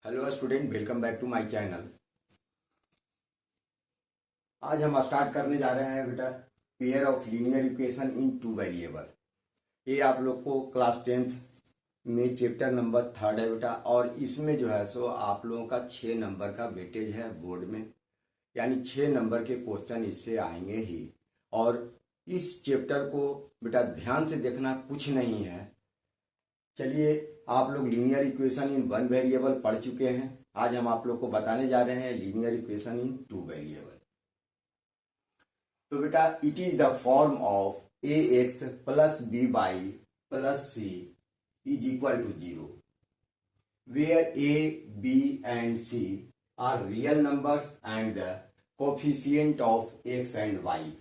Hello student, welcome back to my channel. आज हम start करने जा रहे हैं बेटा pair of linear equation in two variable. ये आप लोग को क्लास 10th में चैप्टर नंबर 3 है बेटा, और इसमें जो है सो आप लोगों का 6 नंबर का वेटेज है बोर्ड में, यानी 6 नंबर के क्वेश्चन इससे आएंगे ही। और इस चैप्टर को बेटा ध्यान से देखना, कुछ नहीं है। चलिए, आप लोग linear equation in one variable पढ़ चुके हैं। आज हम आप लोग को बताने जा रहे हैं linear equation in two variable. तो बेटा it is the form of a x plus b y plus c is equal to 0 where a b and c are real numbers and the coefficient of x and y.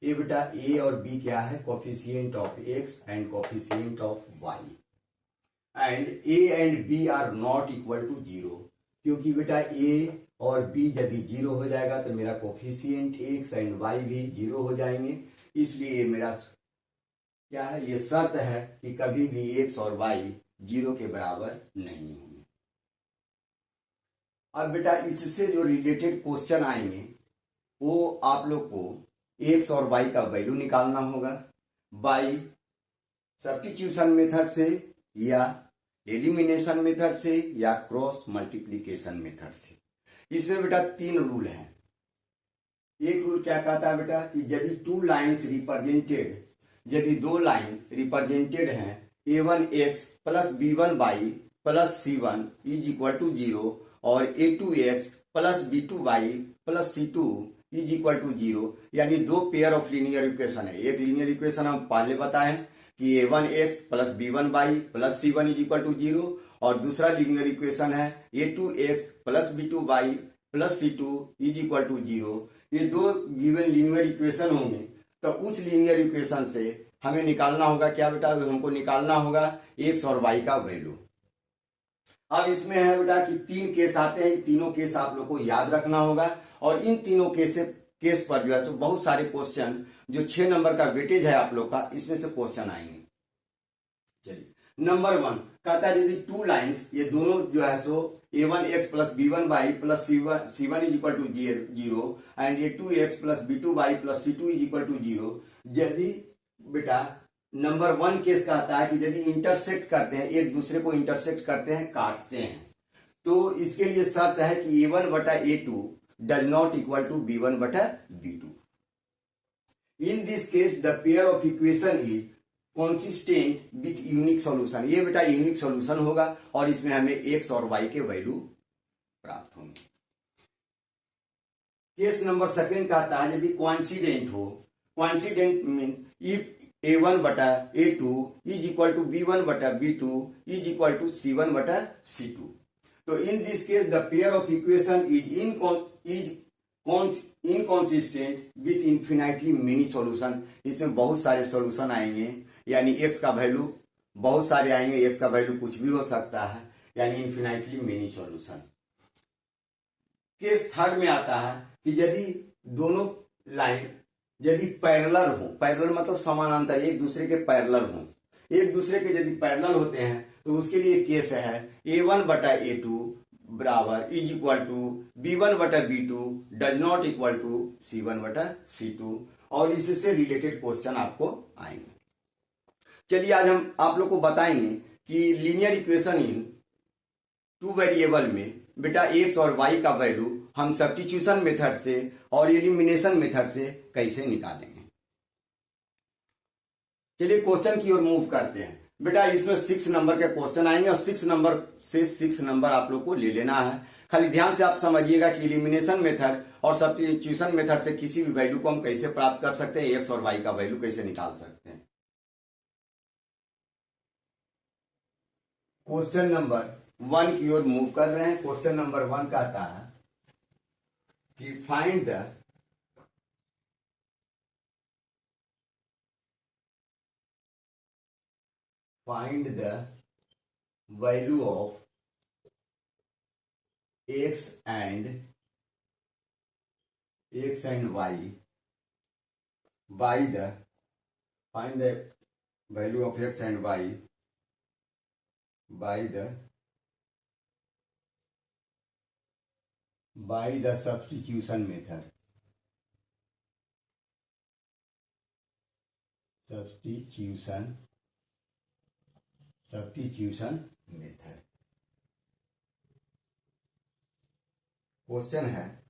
ये बेटा a और b क्या है? Coefficient of x and coefficient of y. And a and b are not equal to 0, क्योंकि बेटा a और B यदि 0 हो जाएगा तो मेरा कोफिशिएंट एक्स एंड वाई भी 0 हो जाएंगे। इसलिए मेरा क्या है, ये शर्त है कि कभी भी एक्स और वाई 0 के बराबर नहीं होंगे। अब बेटा इससे जो रिलेटेड क्वेश्चन आएंगे वो आप लोग को एक्स और वाई का वैल्यू निकालना होगा बाई सब्स्टिट्यूशन मेथड से, या एलिमिनेशन मेथड से, या क्रॉस मल्टीप्लिकेशन मेथड से। इसमें बेटा 3 रूल हैं। एक रूल क्या कहता है बेटा कि यदि यदि 2 लाइन रिप्रेजेंटेड हैं a1x plus b1y plus c1 is equal to 0 और a2x plus b2y plus c2 is equal to 0, यानी 2 पेयर ऑफ लीनियर इक्वेशन है। एक लीनियर इक्वेशन हम पहले बताए कि a1x plus b1y plus c1 is equal to 0, और दूसरा लीनियर इक्वेशन है a2x plus b2y plus c2 is equal to 0। ये 2 गिवन लीनियर इक्वेशन होंगे, तो उस लीनियर इक्वेशन से हमें निकालना होगा क्या बेटा? हमको निकालना होगा x और y का वैल्यू। अब इसमें है बेटा कि 3 केस आते हैं, तीनों केस आप लोग को याद रखना होगा, और इन तीनों केस पर जो है सो बहुत सारे क्वेश्चन जो 6 नंबर का वेटेज है आप लोग का, इसमें से क्वेश्चन आएंगे। चलिए, नंबर 1 कहता है यदि 2 लाइन्स, ये दोनों जो है सो a1x plus b1y plus c1 is equal to 0 and a2x plus b2y plus c2 is equal to 0। यदि बेटा नंबर 1 केस कहता है कि यदि इंटरसेक्ट करते हैं, एक दूसरे को इंटरसेक्ट करते हैं, काटते हैं, तो इसके लिए शर्त है कि a1 बटा a2 does not equal to b1 बटा b2। In this case the pair of equation is consistent with unique solution. ये बेटा यूनिक सॉल्यूशन होगा, और इसमें हमें एक्स और वाई के वैल्यू प्राप्त होंगे। केस नंबर 2 कहता है यदि कोइंसिडेंट हो, कोइंसिडेंट मीन इफ a1 बटा a2 is equal to b1 बटा b2 is equal to c1 बटा c2। तो in this case the pair of equation is inconsistent with infinitely many solution. इसमें बहुत सारे सॉल्यूशन आएंगे, यानी x का वैल्यू बहुत सारे आएंगे, x का वैल्यू कुछ भी हो सकता है, यानी इन्फिनाइटली मेनी सॉल्यूशन। केस 3 में आता है कि यदि दोनों लाइन यदि पैरेलल हो, पैरेलल मतलब समानांतर, एक दूसरे के पैरेलल हो, एक दूसरे के यदि पैरेलल होते हैं तो उसके लिए केस है a1 बटा a2 बराबर इज इक्वल टू b1 बटा b2 does not equal to c1 बटा c2, और इससे रिलेटेड क्वेश्चन आपको आएंगे। चलिए, आज हम आप लोग को बताएंगे कि linear equation in two variable में बेटा एक्स और वाई का वैल्यू हम सब्स्टिट्यूशन मेथड से और एलिमिनेशन मेथड से कैसे निकालेंगे। चलिए क्वेश्चन की ओर मूव करते हैं। बेटा इसमें 6 नंबर के क्वेश्चन आएंगे, और 6 नंबर से 6 नंबर आप लोग को ले लेना है। खाली ध्यान से आप समझिएगा कि एलिमिनेशन मेथड और सब्स्टिट्यूशन मेथड से किसी भी वैल्यू को हम कैसे प्राप्त कर सकते हैं, एक्स और वाई का वैल्यू कैसे निकाल सकते हैं। क्वेश्चन नंबर 1 की ओर मूव कर रहे हैं। क्वेश्चन नंबर 1 कहता है कि find the value of x and y by the find the value of x and y by the by the substitution method. Substitution method. Question है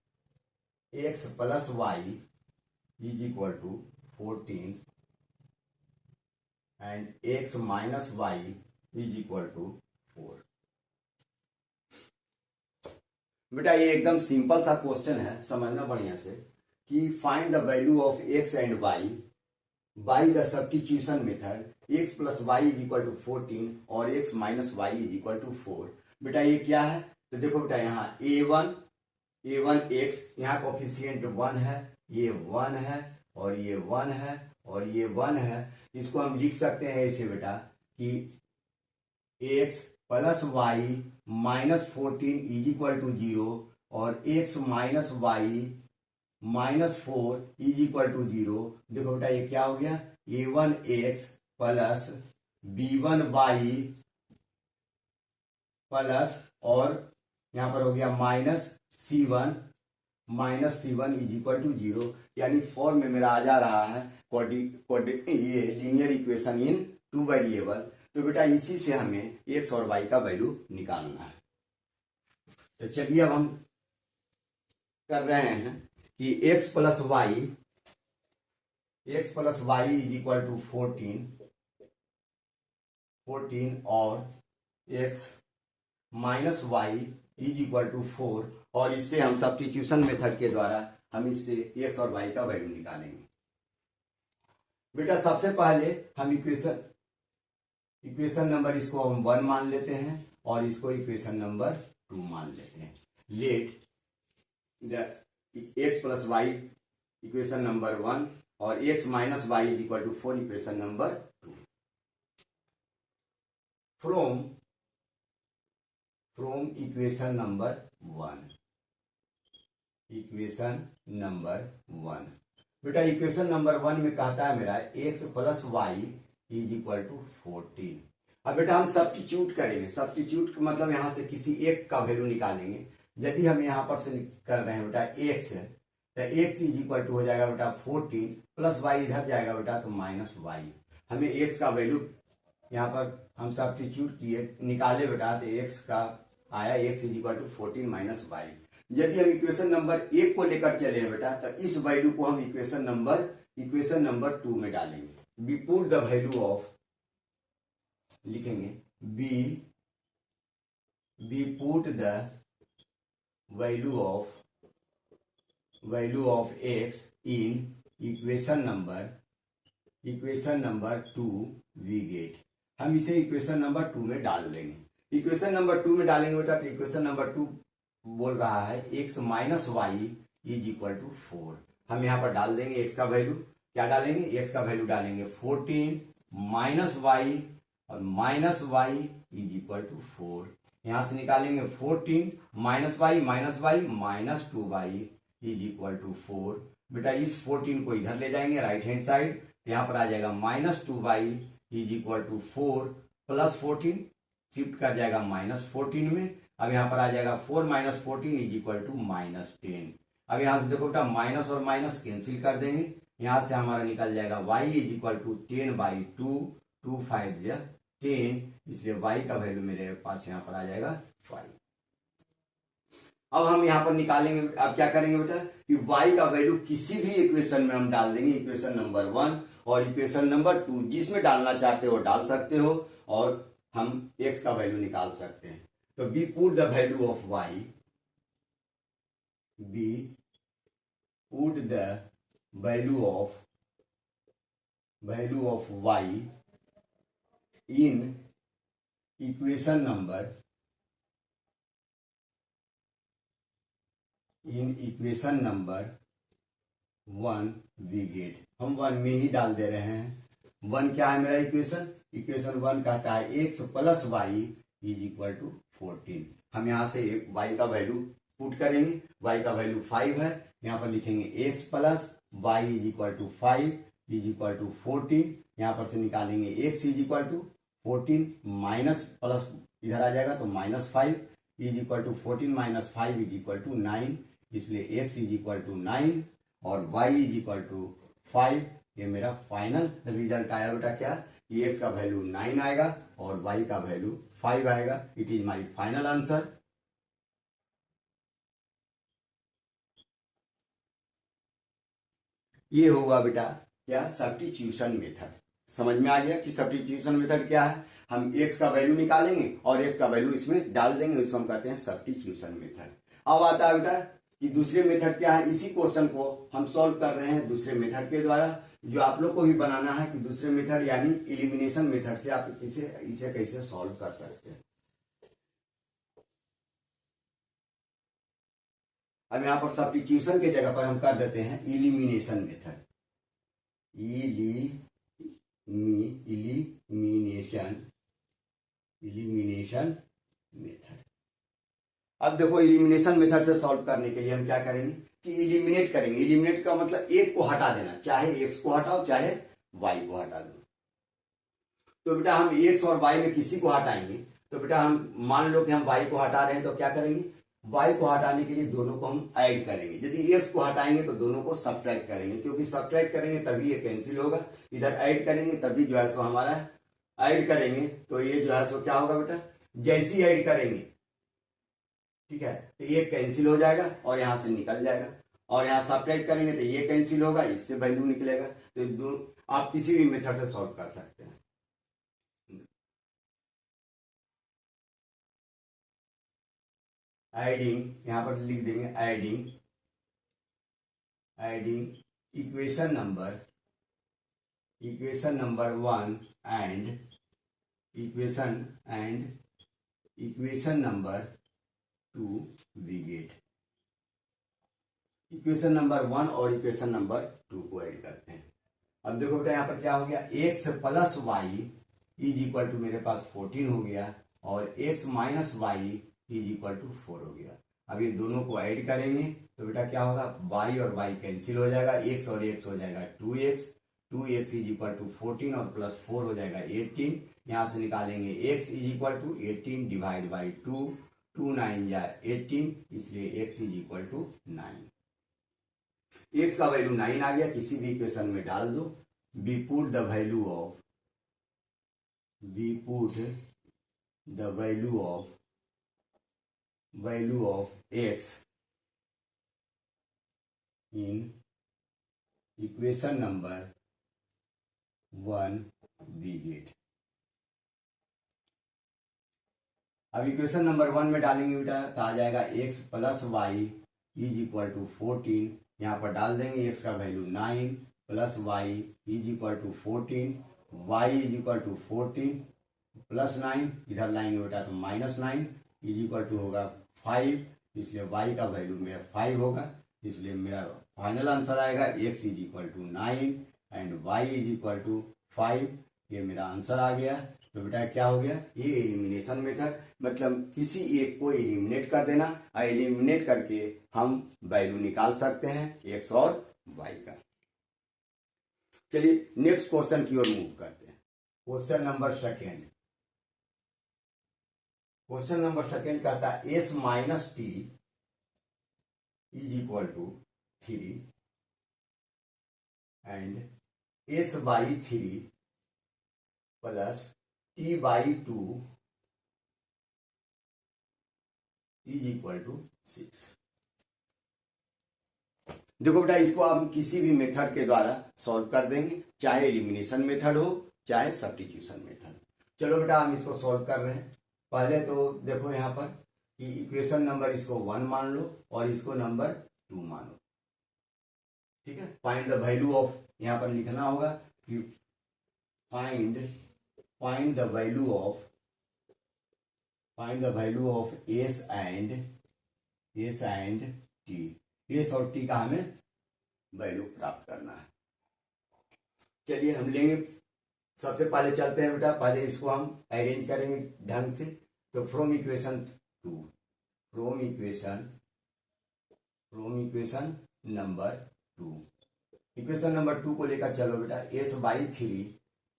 x plus y is equal to 14 and x minus y is equal to 4। बेटा ये एकदम simple सा question है, समझना बढ़िया से कि find the value of x and y by the substitution method. x plus y is equal to 14 और x minus y is equal to 4। बेटा ये क्या है? तो देखो बेटा यहाँ a1 x, यहाँ कोफिशिएंट 1 है, ये 1 है और ये 1 है और ये 1 है। इसको हम लिख सकते हैं ऐसे बेटा कि x plus y minus 14 is equal to 0 और x minus y minus 4 is equal to 0। देखो बेटा ये क्या हो गया? a1x प्लस b1y प्लस और यहाँ पर हो गया minus c1 is equal to 0। यानी फॉर्म में मेरा आ जा रहा है ये linear equation in two variable. तो बेटा इसी से हमें x और y का वैल्यू निकालना है। तो चलिए अब हम कर रहे हैं कि x plus y is equal to 14 और x minus y is equal to 4 और इससे हम सब्स्टिट्यूशन मेथड के द्वारा हम इससे x और y का वैल्यू निकालेंगे। बेटा सबसे पहले हम इक्वेशन नंबर इसको हम 1 मान लेते हैं और इसको इक्वेशन नंबर 2 मान लेते हैं। Let the x plus y equation number 1 और x minus y is equal to 4 equation number 2। From equation number 1 बेटा इक्वेशन नंबर 1 में कहता है मेरा x plus y is equal to 14। अब बेटा हम सब्स्टिट्यूट करेंगे। सब्स्टिट्यूट का मतलब यहाँ से किसी एक का वैल्यू निकालेंगे। यदि हम यहाँ पर से कर रहे हैं बेटा x है तो x इज इक्वल टू हो जाएगा बेटा 14 प्लस वाई इधर जाएगा बेटा तो माइनस वाई। हमें x का वैल्यू यहाँ पर हम सब्स्टिट्यूट किए निकाले बेटा तो x का आया x is equal to 14 minus y. यदि हम इक्वेशन नंबर 1 को लेकर चले हैं बेटा तो इस वैल्यू को हम इक्वेशन नंबर 2 में डालेंगे। B put the value of लिखेंगे b put the value of x in equation number 2 we get. हम इसे इक्वेशन नंबर 2 में डाल देंगे। इक्वेशन नंबर 2 में डालेंगे बेटा तो इक्वेशन नंबर 2 बोल रहा है x minus y is equal to 4। हम यहाँ पर डाल देंगे x का वैल्यू। क्या डालेंगे? x का वैल्यू डालेंगे 14 माइनस वाई और minus y is equal to 4। यहाँ से निकालेंगे 14 minus y minus 2y is equal to 4। बेटा इस 14 को इधर ले जाएंगे राइट हैंड साइड, यहाँ पर आ जाएगा minus 2y is equal to 4 plus 14 shift कर जाएगा माइनस 14 में। अब यहाँ पर आ जाएगा 4 minus 14 is equal to minus 10। अब यहाँ से देखो बेटा माइनस और माइनस कैंसिल कर देंगे। यहाँ से हमारा निकल जाएगा y इज इक्वल टू 10/2 2 5 10, इसलिए y का वैल्यू मेरे पास यहाँ पर आ जाएगा 5। अब हम यहाँ पर निकालेंगे। अब क्या करेंगे बेटा कि y का वैल्यू किसी भी इक्वेशन में हम डाल देंगे। इक्वेशन नंबर 1 और इक्वेशन नंबर 2 जिसमें डालना चाहते हो डाल सकते हो और हम x का वैल्यू निकाल सकते हैं। तो we put the value of y, we put the value of y in equation number 1 we get. हम 1 में ही डाल दे रहे हैं। 1 क्या है मेरा इक्वेशन 1 कहता है x plus y is equal to 14। हम यहाँ से y का वैल्यू पुट करेंगे। y का वैल्यू 5 है, यहाँ पर लिखेंगे x plus y is equal to 5 is equal to 14। यहाँ पर से निकालेंगे x is equal to 14 minus plus इधर आ जाएगा तो minus 5 is equal to 14 minus 5 is equal to 9, इसलिए x इज इक्वल टू 9 और y इज इक्वल टू 5। ये मेरा फाइनल रिजल्ट आया बेटा क्या, कि x का वैल्यू 9 आएगा और y का वैल्यू 5 आएगा। It is my final answer. ये होगा बेटा क्या, सब्स्टिट्यूशन मेथड। समझ में आ गया कि सब्स्टिट्यूशन मेथड क्या है। हम x का वैल्यू निकालेंगे और x का वैल्यू इसमें डाल देंगे, उसको हम कहते हैं सब्स्टिट्यूशन मेथड। अब आता है बेटा कि दूसरे मेथड क्या है। इसी क्वेश्चन को हम सॉल्व कर रहे हैं दूसरे मेथड के द्वारा, जो आप लोग को भी बनाना है कि दूसरे मेथड यानी एलिमिनेशन मेथड से आप इसे कैसे सॉल्व कर सकते हैं। अब यहाँ पर सब्स्टिट्यूशन के जगह पर हम कर देते हैं एलिमिनेशन मेथड। Elimination method. अब देखो एलिमिनेशन मेथड से सॉल्व करने के लिए हम क्या करेंगे कि एलिमिनेट करेंगे। एलिमिनेट का मतलब एक को हटा देना, चाहे x को हटाओ चाहे y को हटा दो। तो बेटा हम x और y में किसी को हटाएंगे, तो बेटा हम मान लो कि हम y को हटा रहे हैं, तो क्या करेंगे, y को हटाने के लिए दोनों को हम ऐड करेंगे। यदि x को हटाएंगे तो दोनों को सब्ट्रैक्ट करेंगे, क्योंकि सब्ट्रैक्ट करेंगे तभी ये कैंसिल होगा। इधर ऐड करेंगे तभी जो है सो हमारा ऐड करेंगे, तो ये जो है सो क्या होगा बेटा, जैसी ऐड करेंगे ठीक है तो ये कैंसिल हो जाएगा और यहां से निकल जाएगा, और यहां सब्ट्रैक्ट करेंगे तो ये कैंसिल होगा, इससे वैल्यू निकलेगा। तो आप किसी भी मेथड से सॉल्व कर सकते हैं। एडिंग, यहां पर लिख देंगे adding equation number 1 and equation number 2 we get. Equation number 1 और इक्वेशन नंबर 2 को ऐड करते हैं। अब देखो बेटा यहाँ पर क्या हो गया, x plus y is equal to मेरे पास 14 हो गया और x minus y is equal to 4 हो गया। अब ये दोनों को ऐड करेंगे तो बेटा क्या होगा, y और y कैंसिल हो जाएगा, x और x हो जाएगा 2x इज इक्वल टू 14 और प्लस 4 हो जाएगा 18। यहां से निकालेंगे x is equal to 18 divide by 2, 2 9 या 18, इसलिए x is equal to 9। x का वैल्यू 9 आ गया, किसी भी इक्वेशन में डाल दो। we put the value of x in equation number 1 we get। अब इक्वेशन नंबर 1 में डालेंगे बेटा तो आ जाएगा x plus y is equal to 14। यहाँ पर डाल देंगे x का value 9 plus y is equal to 14, y is equal to 14 plus 9, इधर लाएंगे बेटा तो माइनस 9 इज इक्वल टू होगा 5, इसलिए y का वैल्यू मेरा 5 होगा। इसलिए मेरा फाइनल आंसर आएगा x is equal to 9 and y is equal to 5। ये मेरा आंसर आ गया। तो बेटा क्या हो गया, ये एलिमिनेशन मेथड, मतलब किसी एक को एलिमिनेट कर देना, और एलिमिनेट करके हम वैल्यू निकाल सकते हैं x और y का। चलिए नेक्स्ट क्वेश्चन की ओर मूव करते हैं। क्वेश्चन नंबर सेकेंड कहता है s minus T is equal to 3 and s by 3 plus t by 2 is equal to 6। देखो बेटा इसको हम किसी भी मेथड के द्वारा सॉल्व कर देंगे, चाहे एलिमिनेशन मेथड हो चाहे सब्स्टिट्यूशन मेथड। चलो बेटा हम इसको सॉल्व कर रहे हैं। पहले तो देखो यहाँ पर कि इक्वेशन नंबर इसको 1 मान लो और इसको नंबर 2 मानो, ठीक है। फाइंड द वैल्यू ऑफ, यहाँ पर लिखना होगा कि find the value of S and T. S और टी का हमें वैल्यू प्राप्त करना है। चलिए हम लेंगे, सबसे पहले चलते हैं बेटा, पहले इसको हम अरेंज करेंगे ढंग से। तो फ्रॉम इक्वेशन नंबर 2 को लेकर चलो बेटा, s by 3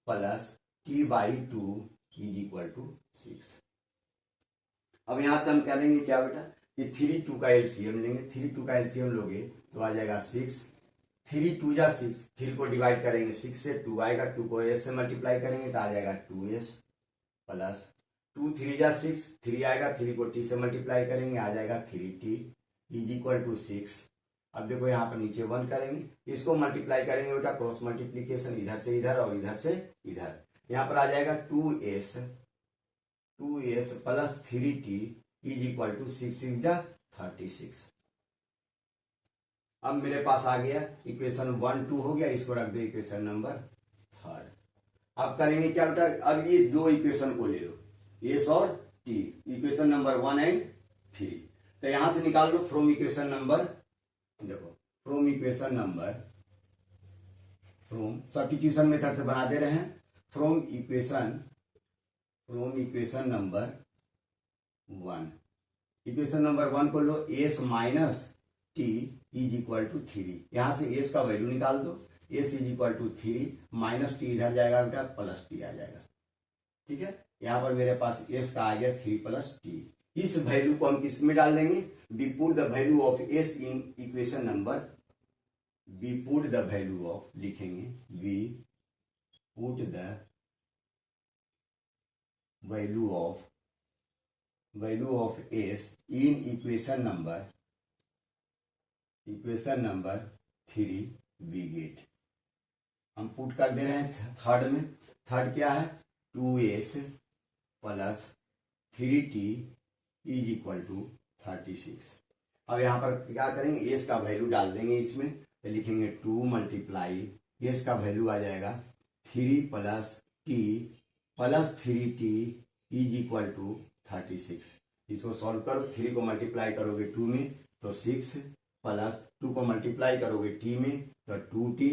plus t by 2 is equal to 6। अब यहाँ से हम करेंगे क्या बेटा कि 3 2 का एलसीएम लेंगे। 3 2 का एलसीएम लोगे तो आ जाएगा 6। 3 2 जा 6, 3 को डिवाइड करेंगे 6 से, 2 आएगा, 2 को s से मल्टीप्लाई करेंगे तो आ जाएगा 2s प्लस 2 3 जा 6, 3 आएगा, 3 को t से मल्टीप्लाई करेंगे आ जाएगा 3t इज इक्वल टू 6। अब देखो यहाँ पर नीचे 1 करेंगे, इसको मल्टीप्लाई करेंगे बेटा, क्रॉस मल्टीप्लीकेशन, इधर से इधर और इधर से इधर, यहाँ पर आ जाएगा 2s plus 3t is equal to 6 6 जा 36। अब मेरे पास आ गया इक्वेशन 1 2 हो गया, इसको रख दो इक्वेशन नंबर 3। अब करेंगे क्या बेटा, अब ये दो इक्वेशन को ले लो, एस और टी, इक्वेशन नंबर 1 एंड 3। तो यहां से निकाल लो फ्रॉम इक्वेशन नंबर, देखो from equation number, from substitution method से बना दे रहे हैं, from equation number 1, equation number 1 को लो, S minus T is equal to 3, यहां से एस का वैल्यू निकाल दो, S is equal to 3 minus T इधर जाएगा बेटा, प्लस टी आ जाएगा। ठीक है, यहां पर मेरे पास एस का आ गया 3 प्लस टी। इस वैल्यू को हम किस में डाल देंगे, we put the value of S in equation number, we put the value of, लिखेंगे we put the value of S in equation number 3, we get, हम पुट कर दे रहे हैं थर्ड में। थर्ड क्या है, 2s plus 3t is equal to 36। अब यहाँ पर क्या करेंगे, एस का वैल्यू डाल देंगे इसमें, तो लिखेंगे 2 मल्टीप्लाई, एस का वैल्यू आ जाएगा 3 plus t plus 3t is equal to 36। इसको सॉल्व करो, 3 को मल्टीप्लाई करोगे 2 में तो 6 प्लस 2 को मल्टीप्लाई करोगे t में तो 2t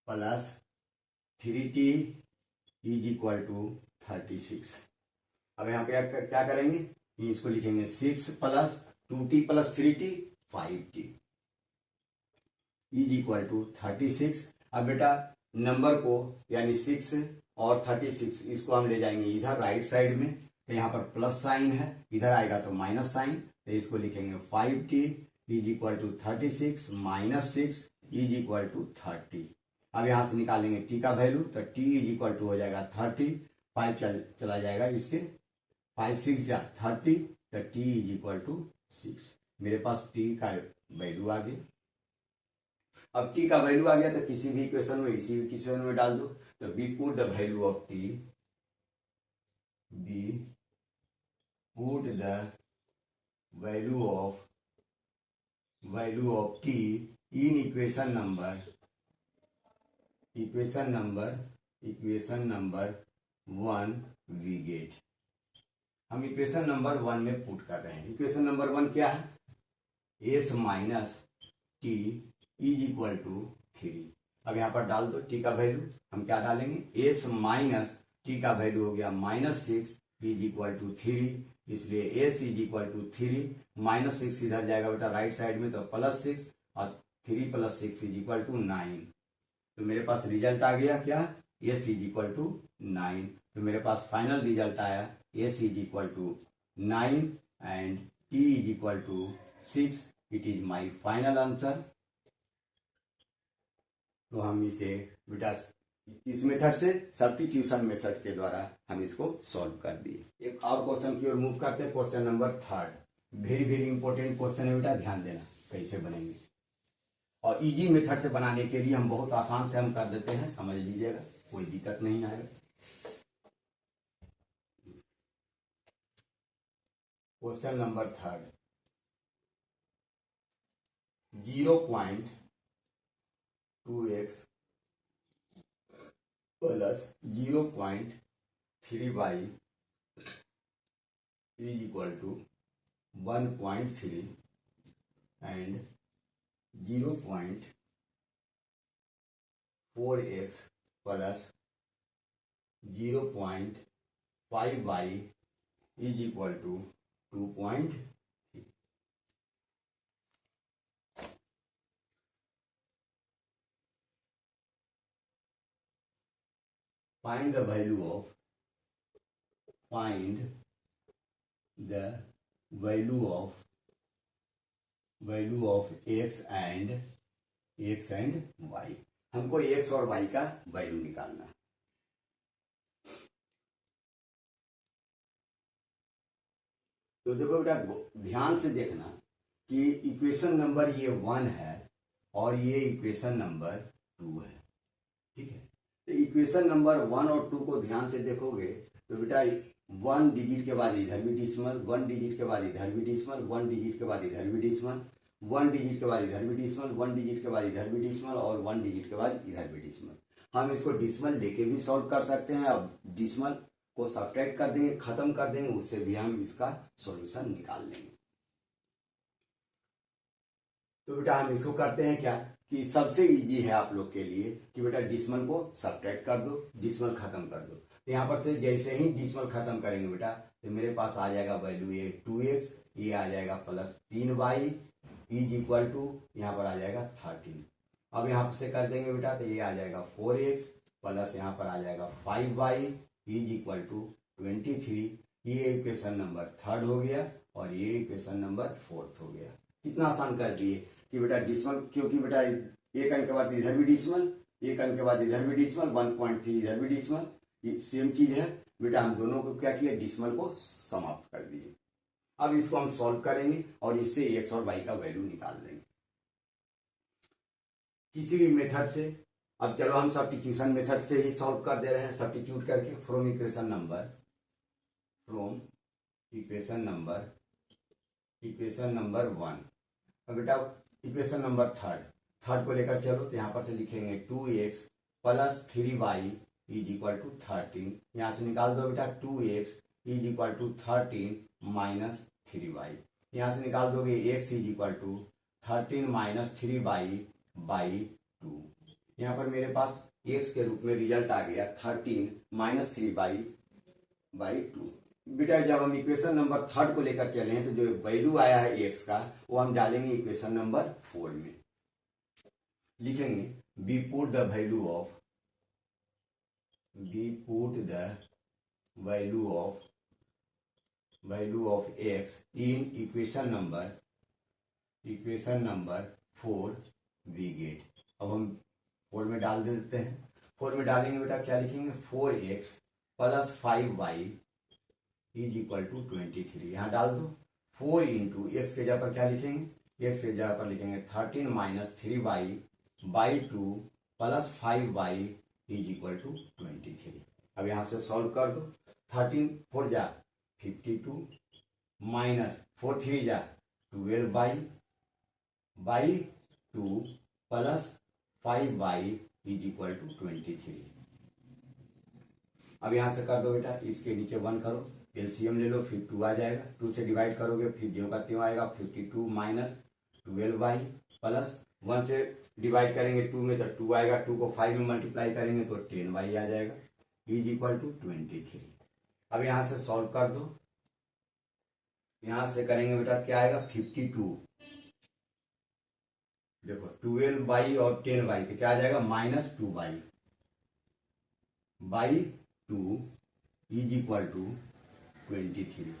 plus 3t is equal to 36। अब यहाँ पे क्या करेंगे, इसको लिखेंगे 6 plus 2t plus 3t 5t is equal to 36। अब बेटा नंबर को यानी 6 और 36 इसको हम ले जाएंगे इधर राइट साइड में, तो यहाँ पर प्लस साइन है, इधर आएगा तो माइनस साइन, तो इसको लिखेंगे 5t is equal to 36 minus 6 is equal to 30। अब यहाँ से निकालेंगे t का वैल्यू, तो t इज इक्वल टू हो जाएगा 30, 5 चला जाएगा इसके, 5 6 जा 30, तो t इज इक्वल टू 6। मेरे पास t का वैल्यू आ गया। अब t का वैल्यू आ गया तो किसी भी इक्वेशन में, इसी इक्वेशन में डाल दो, तो we put the value of t, we put the value of t in equation number 1, we get, हम इक्वेशन नंबर 1 में पुट कर रहे हैं। इक्वेशन नंबर 1 क्या है, s minus T is equal to 3। अब यहाँ पर डाल दो t का वैल्यू, हम क्या डालेंगे, एस माइनस टी का वैल्यू हो गया -6 इज इक्वल टू 3, इसलिए एस इज इक्वल टू 3, -6 इधर जाएगा बेटा राइट साइड में तो +6 और 3 + 6 इज इक्वल टू 9। तो मेरे पास रिजल्ट आ गया क्या, एस इज इक्वल टू 9। तो मेरे पास फाइनल रिजल्ट आया s is equal to 9 and t is equal to 6। It is my final answer. तो हम इसे बेटा इस मेथड से, सब्स्टिट्यूशन मेथड के द्वारा हम इसको सॉल्व कर दिए। एक और क्वेश्चन की ओर मूव करते हैं, question number 3। Very very important question है बेटा, ध्यान देना कैसे बनेंगे। और इजी मेथड से बनाने के लिए हम बहुत आसान से हम कर देते हैं, समझ लीजिएगा, कोई दिक्कत नहीं आएगा। Question number 3, 0.2x plus 0.3y is equal to 1.3 and 0.4x plus 0.5y is equal to 2.3। Find the value of the value of x and y. हमको एक्स और वाई का वैल्यू निकालना है। तो देखो बेटा, ध्यान से देखना कि इक्वेशन नंबर ये 1 है और ये इक्वेशन नंबर 2 है, ठीक है। तो इक्वेशन नंबर 1 और 2 को ध्यान से देखोगे तो बेटा 1 डिजिट के बाद इधर भी डिसिमल, 1 डिजिट के बाद इधर भी डिसिमल, 1 डिजिट के बाद इधर भी डिसिमल, 1 डिजिट के बाद इधर भी डिसिमल, 1 डिजिट के बाद इधर भी डिसिमल और 1 डिजिट के बाद इधर भी डिसिमल। हम इसको डिसिमल लेके भी सॉल्व कर सकते हैं। अब डिसिमल को सब्ट्रैक्ट कर देंगे, खत्म कर देंगे, उससे भी हम इसका सॉल्यूशन निकाल लेंगे। तो बेटा हम इसको करते हैं क्या कि सबसे इजी है आप लोग के लिए कि बेटा डिसिमल को सब्ट्रैक्ट कर दो, डिसिमल खत्म कर दो। तो यहाँ पर से जैसे ही डिसिमल खत्म करेंगे बेटा तो मेरे पास आ जाएगा वैल्यू ये 2x, ये आ जाएगा plus 3y is equal to यहाँ पर आ जाएगा 13। अब यहाँ से कर देंगे बेटा तो ये आ जाएगा 4x प्लस यहाँ पर आ जाएगा 5y इज इक्वल टू 23। ये इक्वेशन नंबर 3 हो गया और ये इक्वेशन नंबर 4 हो गया। कितना आसान कर दिए कि बेटा डिसिमल, क्योंकि बेटा एक अंक के बाद इधर भी डिसिमल, एक अंक के बाद इधर भी डिसिमल, 1.3 इधर भी डिसिमल, ये सेम चीज है बेटा। हम दोनों को क्या किया, डिसिमल को समाप्त कर दिए। अब इसको हम सॉल्व करेंगे और इससे एक्स और वाई का वैल्यू निकाल देंगे किसी भी मेथड से। अब चलो हम सब्स्टिट्यूशन मेथड से ही सॉल्व कर दे रहे हैं, सब्स्टिट्यूट करके फ्रॉम इक्वेशन नंबर 1। अब बेटा इक्वेशन नंबर 3 को लेकर चलो तो यहाँ पर से लिखेंगे 2x plus 3y is equal to 13। यहाँ से निकाल दो बेटा 2x is equal to 13 minus 3y। यहाँ से निकाल दोगे x is equal to 13 minus 3y by 2। यहाँ पर मेरे पास x के रूप में रिजल्ट आ गया 13 माइनस 3y बाई 2। बेटा जब हम इक्वेशन नंबर 3 को लेकर चले हैं तो जो वैल्यू आया है x का वो हम डालेंगे इक्वेशन नंबर 4 में। लिखेंगे we put the value of x in equation number 4 we get। अब हम 4 में डाल देते हैं। 4 में डालेंगे बेटा क्या लिखेंगे 4x plus 5y is equal to 23। यहाँ डाल दो 4 इंटू एक्स के जगह पर क्या लिखेंगे, एक्स के जगह पर लिखेंगे 13 minus 3y by 2 plus 5y is equal to 23। अब यहाँ से सॉल्व कर दो। 13 4 जा 52 माइनस 4 3 जा 12 by 2 plus 5y is equal to 23। अब यहाँ से कर दो बेटा, इसके नीचे 1 करो, एलसीएम ले लो, फिर 2 आ जाएगा, 2 से डिवाइड करोगे फिर जो का त्यों आएगा 52 माइनस 12y प्लस 1 से डिवाइड करेंगे 2 में तो 2 आएगा, 2 को 5 में मल्टीप्लाई करेंगे तो 10y आ जाएगा इज इक्वल टू 23। अब यहाँ से सॉल्व कर दो। यहाँ से करेंगे बेटा क्या आएगा 52, देखो 12y और 10y तो क्या आ जाएगा minus 2y by 2 is equal to 23।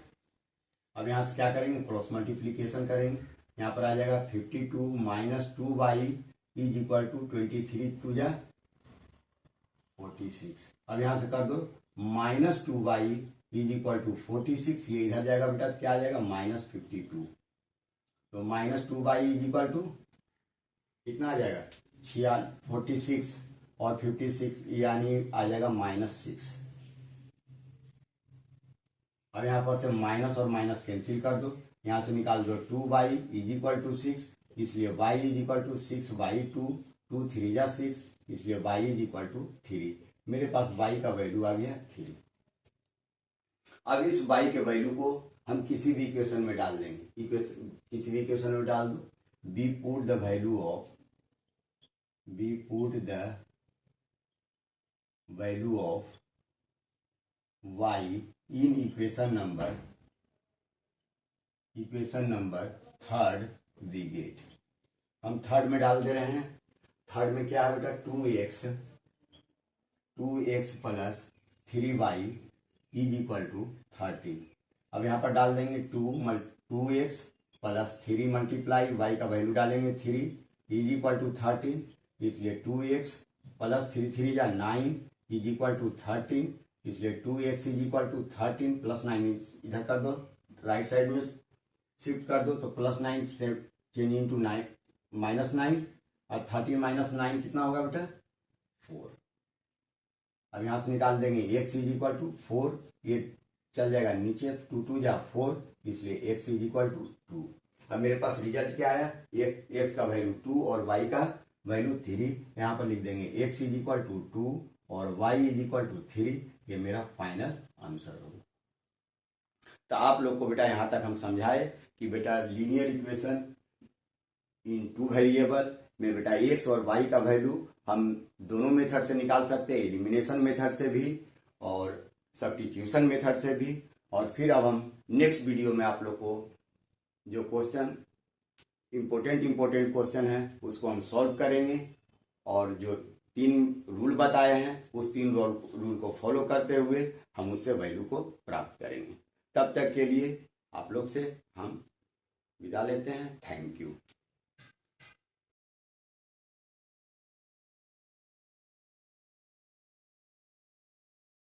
अब यहाँ से क्या करेंगे क्रॉस मल्टीप्लीकेशन करेंगे। यहाँ पर आ जाएगा 52 minus 2y is equal to 23 2 जा 46। अब यहाँ से कर दो minus 2y is equal to 46, ये इधर जाएगा बेटा तो क्या आ जाएगा माइनस 52। तो minus 2y is equal to कितना आ जाएगा 46 और 56 यानी आ जाएगा माइनस 6। अब यहाँ पर से माइनस और माइनस कैंसिल कर दो। यहाँ से निकाल दो 2y इज इक्वल टू 6, इसलिए y is equal to 6 by 2, 2 3 जा 6, इसलिए y इज इक्वल टू 3। मेरे पास y का वैल्यू आ गया 3। अब इस y के वैल्यू को हम किसी भी इक्वेशन में डाल देंगे, किसी भी इक्वेशन में डाल दो। we put the value of y in equation number 3 we get। हम 3 में डाल दे रहे हैं। 3 में क्या है बेटा 2x plus 3y is equal to 13। अब यहाँ पर डाल देंगे 2x प्लस 3 मल्टीप्लाई y का वैल्यू डालेंगे 3 इज इक्वल टू 13, इसलिए 2x प्लस 3 3 जा 9 इज इक्वल टू 13, इसलिए 2x is equal to 13 plus 9 इधर कर दो, राइट साइड में शिफ्ट कर दो, तो प्लस 9 से चेंज इंटू 9 माइनस 9, और 13 माइनस 9 कितना होगा बेटा 4। अब यहाँ से निकाल देंगे x इज इक्वल टू 4, ये चल जाएगा नीचे, 2 2 जा 4, इसलिए x इज इक्वल टू 2। अब मेरे पास रिजल्ट क्या आया, x का वैल्यू 2 और y का वैल्यू 3। यहाँ पर लिख देंगे x इज इक्वल टू 2 और y इज इक्वल टू 3, ये मेरा फाइनल आंसर होगा। तो आप लोग को बेटा यहाँ तक हम समझाए कि बेटा लीनियर इक्वेशन इन 2 वेरिएबल में बेटा x और y का वैल्यू हम दोनों मेथड से निकाल सकते हैं, एलिमिनेशन मेथड से भी और सब्स्टिट्यूशन मेथड से भी। और फिर अब हम नेक्स्ट वीडियो में आप लोग को जो क्वेश्चन इम्पोर्टेंट क्वेश्चन है उसको हम सॉल्व करेंगे, और जो 3 रूल बताए हैं उस 3 रूल को फॉलो करते हुए हम उससे वैल्यू को प्राप्त करेंगे। तब तक के लिए आप लोग से हम विदा लेते हैं। Thank you.